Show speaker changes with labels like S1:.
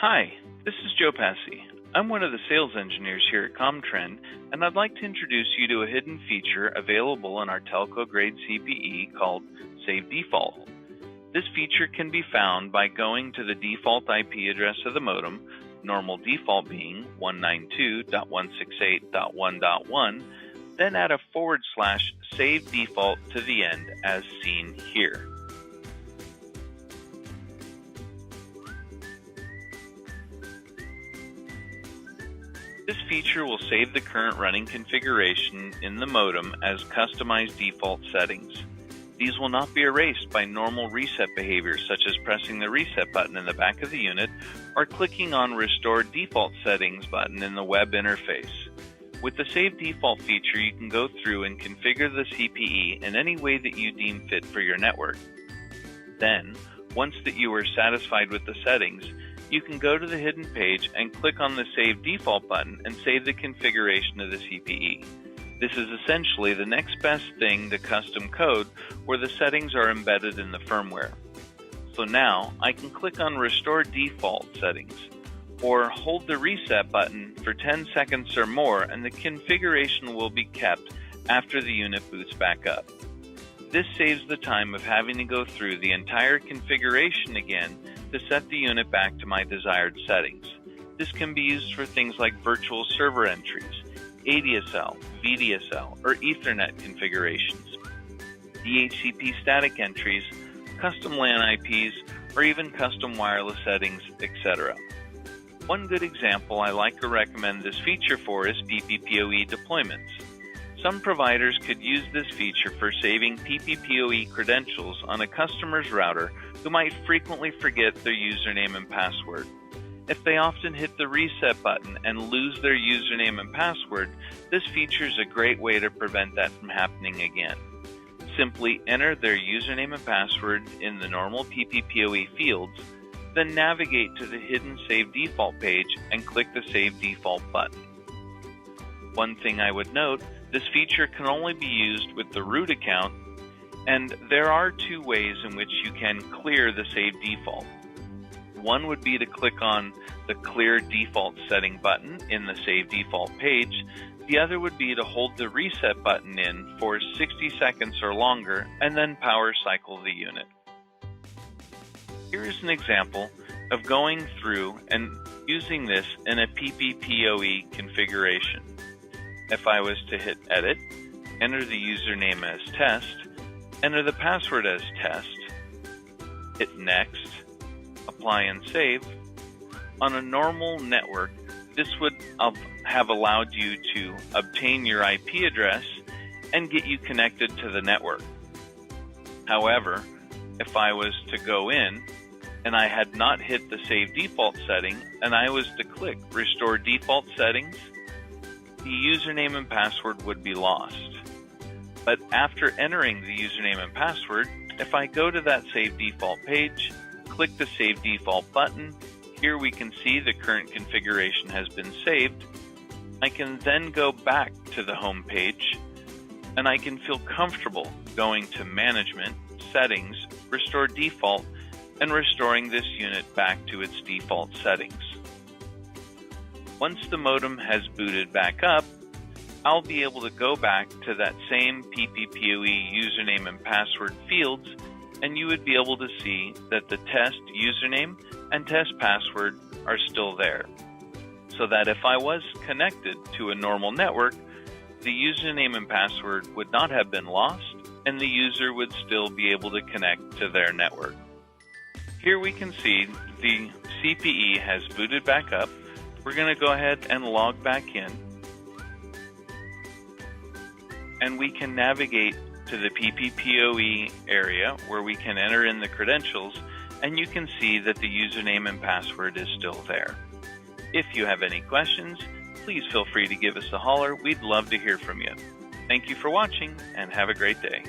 S1: Hi, this is Joe Passy. I'm one of the sales engineers here at Comtrend, and I'd like to introduce you to a hidden feature available in our telco-grade CPE called Save Default. This feature can be found by going to the default IP address of the modem, normal default being 192.168.1.1, then add a / save default to the end as seen here. This feature will save the current running configuration in the modem as customized default settings. These will not be erased by normal reset behaviors such as pressing the reset button in the back of the unit or clicking on Restore Default Settings button in the web interface. With the Save Default feature, you can go through and configure the CPE in any way that you deem fit for your network. Then, once that you are satisfied with the settings, you can go to the hidden page and click on the Save Default button and save the configuration of the CPE. This is essentially the next best thing to custom code where the settings are embedded in the firmware. So now I can click on Restore Default Settings or hold the reset button for 10 seconds or more and the configuration will be kept after the unit boots back up. This saves the time of having to go through the entire configuration again to set the unit back to my desired settings. This can be used for things like virtual server entries, ADSL, VDSL, or Ethernet configurations, DHCP static entries, custom LAN IPs, or even custom wireless settings, etc. One good example I like to recommend this feature for is PPPoE deployments. Some providers could use this feature for saving PPPoE credentials on a customer's router who might frequently forget their username and password. If they often hit the reset button and lose their username and password, this feature is a great way to prevent that from happening again. Simply enter their username and password in the normal PPPoE fields, then navigate to the hidden Save Default page and click the Save Default button. One thing I would note, this feature can only be used with the root account, and there are two ways in which you can clear the Save Default. One would be to click on the Clear Default Setting button in the Save Default page. The other would be to hold the Reset button in for 60 seconds or longer and then power cycle the unit. Here is an example of going through and using this in a PPPoE configuration. If I was to hit Edit, enter the username as Test, enter the password as Test, hit Next, Apply and Save, on a normal network, this would have allowed you to obtain your IP address and get you connected to the network. However, if I was to go in and I had not hit the Save Default setting and I was to click Restore Default Settings, the username and password would be lost. But after entering the username and password, if I go to that Save Default page, click the Save Default button, here we can see the current configuration has been saved. I can then go back to the home page and I can feel comfortable going to Management, Settings, Restore Default, and restoring this unit back to its default settings. Once the modem has booted back up, I'll be able to go back to that same PPPoE username and password fields, and you would be able to see that the test username and test password are still there. So that if I was connected to a normal network, the username and password would not have been lost, and the user would still be able to connect to their network. Here we can see the CPE has booted back up. We're going to go ahead and log back in, and we can navigate to the PPPoE area where we can enter in the credentials, and you can see that the username and password is still there. If you have any questions, please feel free to give us a holler. We'd love to hear from you. Thank you for watching, and have a great day.